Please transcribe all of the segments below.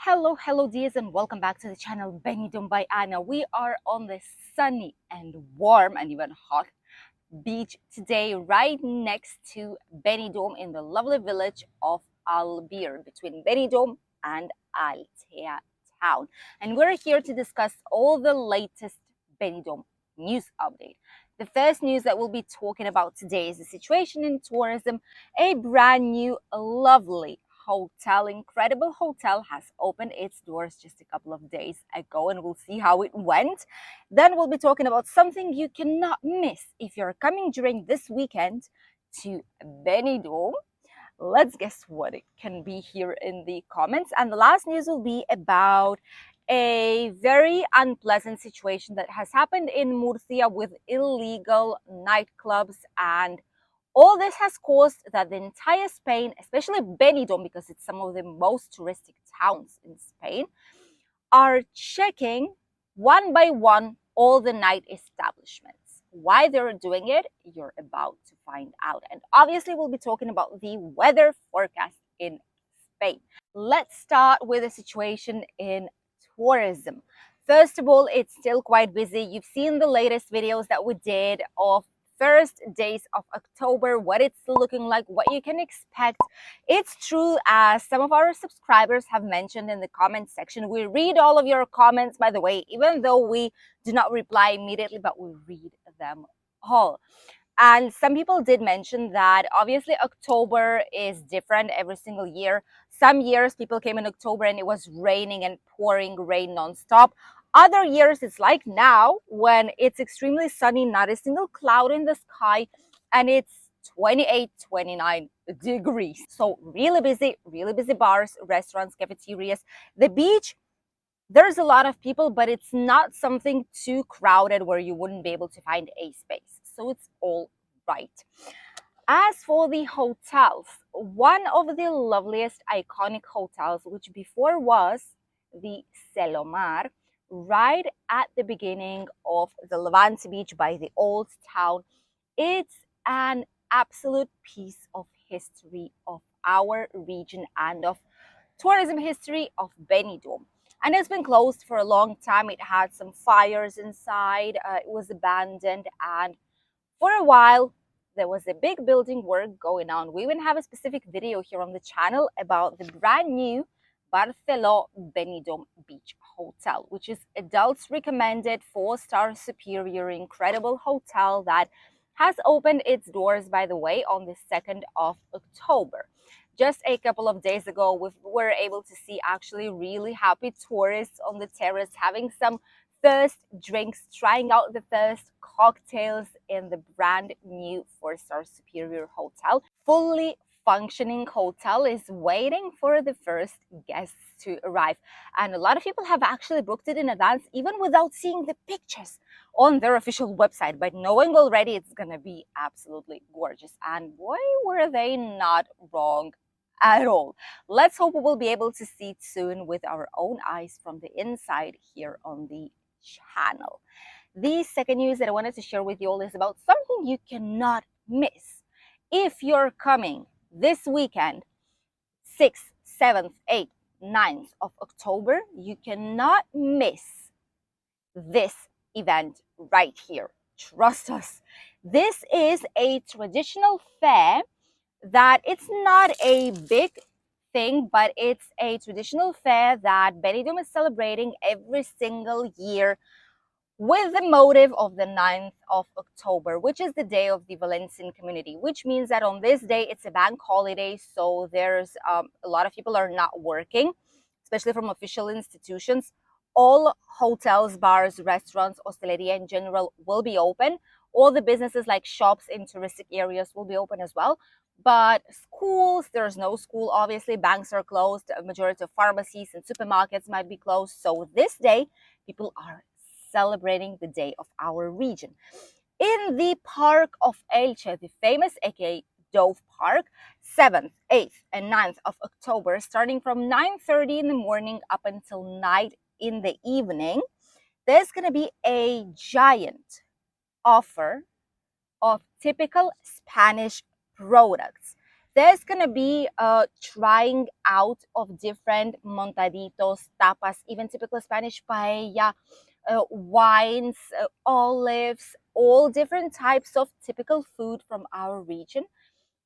Hello dears, and welcome back to the channel Benidorm by Anna. We are on the sunny and warm and even hot beach today, right next to Benidorm in the lovely village of Albir, between Benidorm and Altea town. And we're here to discuss all the latest Benidorm news update. The first news that we'll be talking about today is the situation in tourism. A brand new, lovely incredible hotel has opened its doors just a couple of days ago, and we'll see how it went. Then we'll be talking about something you cannot miss if you're coming during this weekend to Benidorm. Let's guess what it can be here in the comments. And the last news will be about a very unpleasant situation that has happened in Murcia with illegal nightclubs, and all this has caused that the entire Spain, especially Benidorm, because it's some of the most touristic towns in Spain, are checking one by one all the night establishments. Why they're doing it, you're about to find out. And obviously, we'll be talking about the weather forecast in Spain. Let's start with the situation in tourism. First of all, it's still quite busy. You've seen the latest videos that we did of first days of October, what it's looking like, what you can expect. It's true, as some of our subscribers have mentioned in the comment section. We read all of your comments, by the way, even though we do not reply immediately, but we read them all. And some people did mention that obviously October is different every single year. Some years people came in October and it was raining and pouring rain nonstop. Other years it's like now, when it's extremely sunny, not a single cloud in the sky, and it's 28, 29 degrees. So really busy bars, restaurants, cafeterias. The beach, there's a lot of people, but it's not something too crowded where you wouldn't be able to find a space. So it's all right. As for the hotels, one of the loveliest iconic hotels, which before was the Selomar, right at the beginning of the Levante Beach by the old town, it's an absolute piece of history of our region and of tourism history of Benidorm. And it's been closed for a long time. It had some fires inside, it was abandoned, and for a while there was a big building work going on. We even have a specific video here on the channel about the brand new Barcelo Benidorm Beach Hotel, which is adults recommended, 4-star superior, incredible hotel that has opened its doors, by the way, on the 2nd of October. Just a couple of days ago, we were able to see actually really happy tourists on the terrace having some first drinks, trying out the first cocktails in the brand new 4-star superior hotel. Fully functioning hotel is waiting for the first guests to arrive, and a lot of people have actually booked it in advance, even without seeing the pictures on their official website, but knowing already it's gonna be absolutely gorgeous. And boy, were they not wrong at all. Let's hope we will be able to see it soon with our own eyes from the inside here on the channel. The second news that I wanted to share with you all is about something you cannot miss. If you're coming this weekend, 6th, 7th, 8th, 9th of October, you cannot miss this event right here. Trust us. This is a traditional fair that it's not a big thing, but it's a traditional fair that Benidorm is celebrating every single year with the motive of the 9th of October, which is the day of the Valencian community, which means that on this day, it's a bank holiday. So there's a lot of people are not working, especially from official institutions. All hotels, bars, restaurants, hosteleria in general will be open. All the businesses like shops in touristic areas will be open as well. But schools, there's no school, obviously. Banks are closed. A majority of pharmacies and supermarkets might be closed. So this day, people are celebrating the day of our region. In the Park of Elche, the famous aka Dove Park, 7th, 8th, and 9th of October, starting from 9:30 in the morning up until night in the evening, there's going to be a giant offer of typical Spanish products. There's gonna be trying out of different montaditos, tapas, even typical Spanish paella, wines, olives, all different types of typical food from our region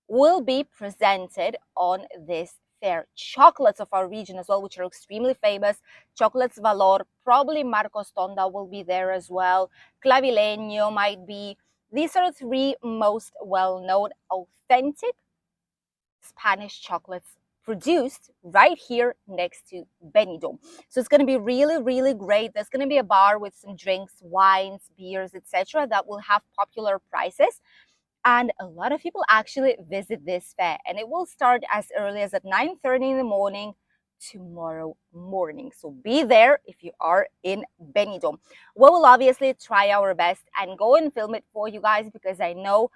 will be presented on this fair. Chocolates of our region as well, which are extremely famous. Chocolates Valor, probably Marcos Tonda will be there as well. Clavileño might be. These are three most well-known, authentic Spanish chocolates produced right here next to Benidorm. So it's going to be really, really great. There's going to be a bar with some drinks, wines, beers, etc. that will have popular prices. And a lot of people actually visit this fair, and it will start as early as at 9:30 in the morning tomorrow morning. So be there if you are in Benidorm. We will obviously try our best and go and film it for you guys, because I know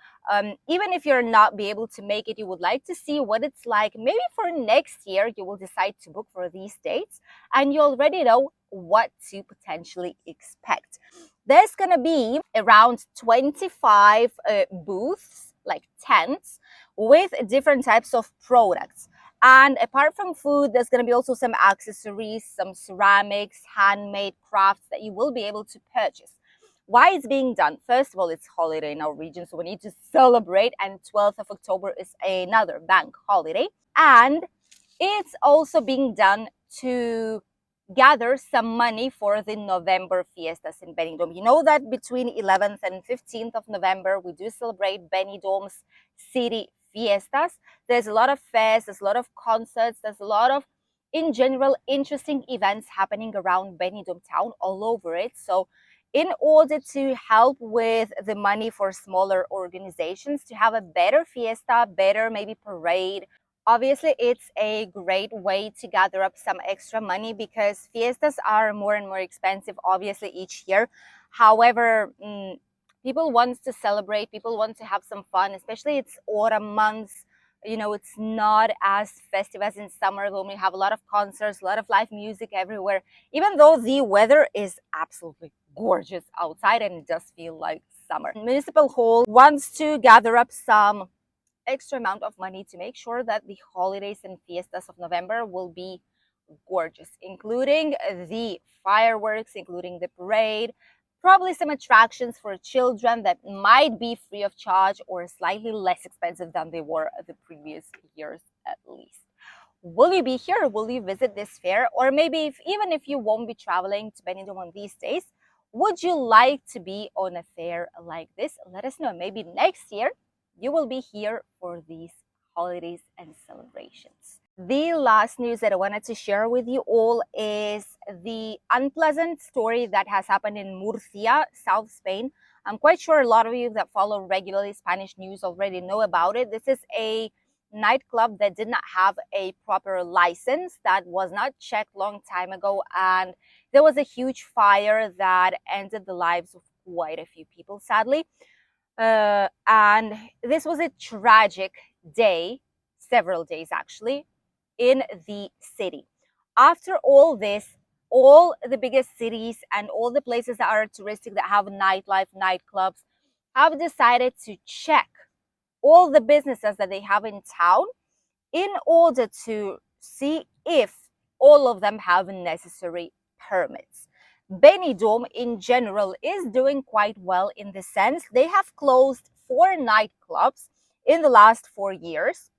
even if you're not be able to make it, you would like to see what it's like. Maybe for next year you will decide to book for these dates, and you already know what to potentially expect. There's gonna be around 25 booths, like tents, with different types of products. And apart from food, there's going to be also some accessories, some ceramics, handmade crafts that you will be able to purchase. Why it's being done? First of all, it's holiday in our region, so we need to celebrate, and 12th of October is another bank holiday. And it's also being done to gather some money for the November fiestas in Benidorm. You know that between 11th and 15th of November, we do celebrate Benidorm's city fiestas. There's a lot of fairs, there's a lot of concerts, there's a lot of, in general, interesting events happening around Benidorm town, all over it. So in order to help with the money for smaller organizations to have a better fiesta, better maybe parade, obviously it's a great way to gather up some extra money, because fiestas are more and more expensive obviously each year. However, people want to celebrate, people want to have some fun, especially it's autumn months. You know, it's not as festive as in summer when we have a lot of concerts, a lot of live music everywhere, even though the weather is absolutely gorgeous outside and it does feel like summer. Municipal Hall wants to gather up some extra amount of money to make sure that the holidays and fiestas of November will be gorgeous, including the fireworks, including the parade, probably some attractions for children that might be free of charge or slightly less expensive than they were the previous years at least. Will you be here? Will you visit this fair? Or maybe even if you won't be traveling to Benidorm on these days, would you like to be on a fair like this? Let us know. Maybe next year you will be here for these holidays and celebrations. The last news that I wanted to share with you all is the unpleasant story that has happened in Murcia, South Spain. I'm quite sure a lot of you that follow regularly Spanish news already know about it. This is a nightclub that did not have a proper license, that was not checked long time ago, and there was a huge fire that ended the lives of quite a few people, sadly. And this was a tragic day, several days actually, in the city. After all this, all the biggest cities and all the places that are touristic, that have nightlife, nightclubs, have decided to check all the businesses that they have in town in order to see if all of them have necessary permits. Benidorm in general is doing quite well in the sense they have closed 4 nightclubs in the last 4 years.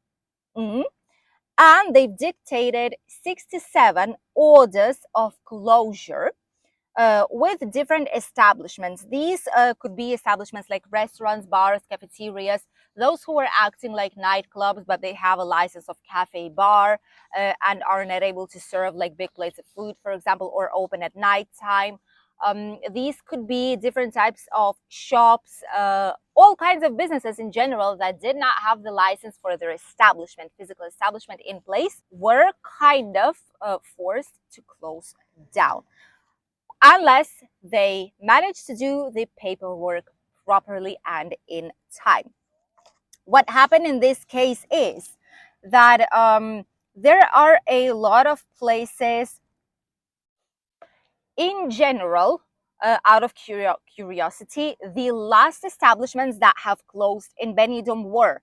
And they've dictated 67 orders of closure with different establishments. These could be establishments like restaurants, bars, cafeterias, those who are acting like nightclubs, but they have a license of cafe bar and are not able to serve like big plates of food, for example, or open at nighttime. These could be different types of shops, all kinds of businesses in general that did not have the license for their establishment, physical establishment in place, were kind of forced to close down, unless they manage to do the paperwork properly and in time. What happened in this case is that there are a lot of places in general, out of curiosity, the last establishments that have closed in Benidorm were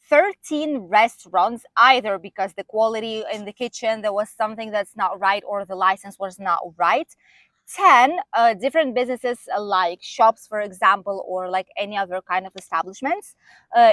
13 restaurants, either because the quality in the kitchen there was something that's not right or the license was not right. 10 different businesses, like shops, for example, or like any other kind of establishments,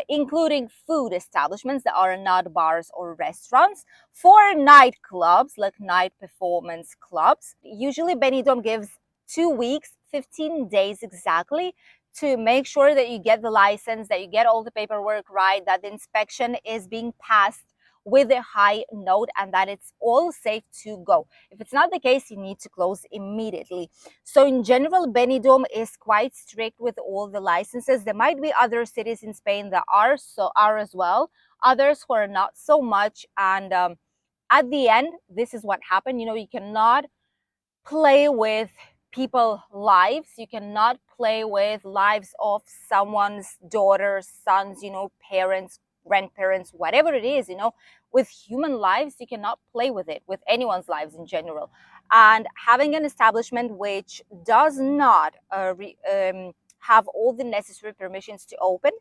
including food establishments that are not bars or restaurants. 4 nightclubs, like night performance clubs. Usually Benidorm gives 2 weeks, 15 days exactly, to make sure that you get the license, that you get all the paperwork right, that the inspection is being passed with a high note, and that it's all safe to go. If it's not the case, you need to close immediately. So in general, Benidorm is quite strict with all the licenses. There might be other cities in Spain that are as well, others who are not so much. And at the end, this is what happened. You cannot play with people lives, you cannot play with lives of someone's daughters, sons, parents, grandparents, whatever it is. With human lives, you cannot play with it, with anyone's lives in general. And having an establishment which does not have all the necessary permissions to open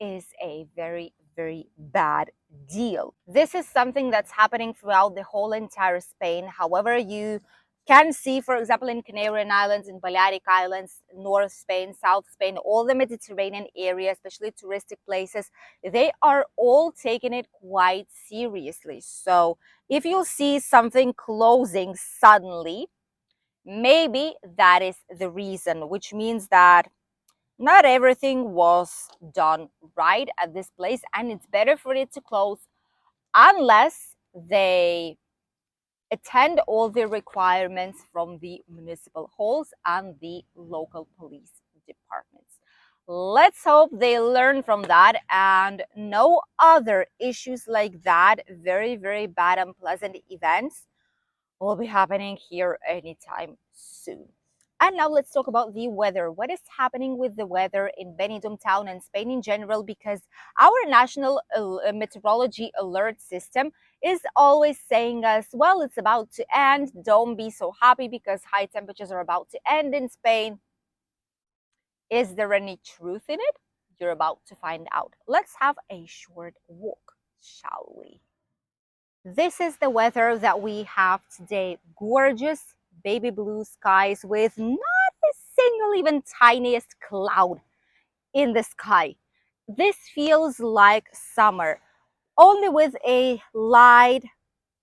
is a very, very bad deal. This is something that's happening throughout the whole entire Spain. However, you can see, for example, in Canarian Islands, in Balearic Islands, North Spain, South Spain, all the Mediterranean area, especially touristic places, they are all taking it quite seriously. So if you see something closing suddenly, maybe that is the reason, which means that not everything was done right at this place, and it's better for it to close unless they attend all the requirements from the municipal halls and the local police departments. Let's hope they learn from that and no other issues like that, very, very bad, unpleasant events, will be happening here anytime soon. And now let's talk about the weather. What is happening with the weather in Benidorm town and Spain in general? Because our national meteorology alert system is always saying us, well, it's about to end. Don't be so happy because high temperatures are about to end in Spain. Is there any truth in it? You're about to find out. Let's have a short walk, shall we? This is the weather that we have today. Gorgeous baby blue skies with not a single, even tiniest cloud in the sky. This feels like summer, only with a light,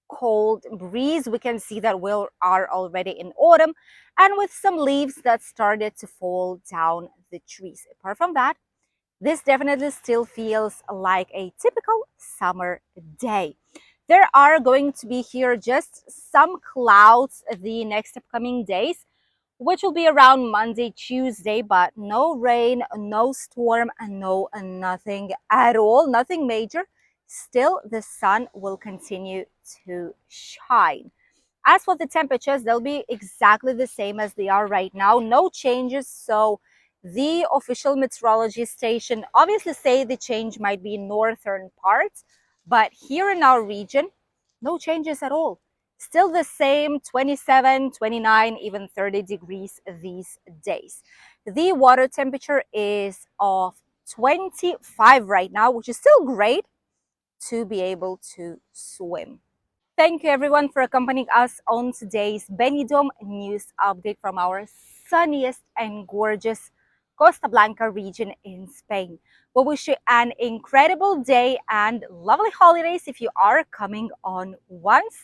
cold breeze. We can see that we are already in autumn, and with some leaves that started to fall down the trees. Apart from that, this definitely still feels like a typical summer day. There are going to be here just some clouds the next upcoming days, which will be around Monday, Tuesday, but no rain, no storm, and no nothing at all, nothing major. Still, the sun will continue to shine. As for the temperatures, they'll be exactly the same as they are right now, no changes. So the official meteorology station obviously say the change might be in northern parts, but here in our region, no changes at all. Still the same 27, 29, even 30 degrees these days. The water temperature is of 25 right now, which is still great to be able to swim. Thank you everyone for accompanying us on today's Benidorm news update from our sunniest and gorgeous Costa Blanca region in Spain. We wish you an incredible day and lovely holidays if you are coming on once.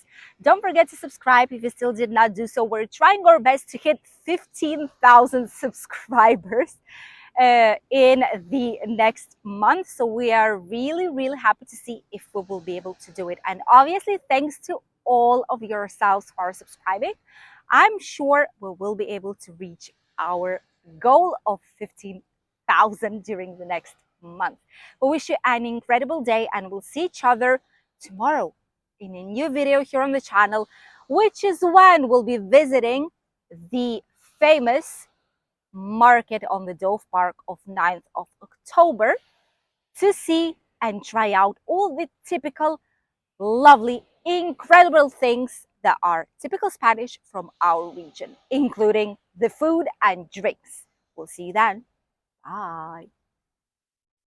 Don't forget to subscribe if you still did not do so. We're trying our best to hit 15,000 subscribers in the next month. So we are really, really happy to see if we will be able to do it. And obviously, thanks to all of yourselves who are subscribing, I'm sure we will be able to reach our goal of 15,000 during the next month. We wish you an incredible day and we'll see each other tomorrow in a new video here on the channel, which is when we'll be visiting the famous market on the Dove Park of 9th of October to see and try out all the typical, lovely, incredible things that are typical Spanish from our region, including the food and drinks. We'll see you then. Bye.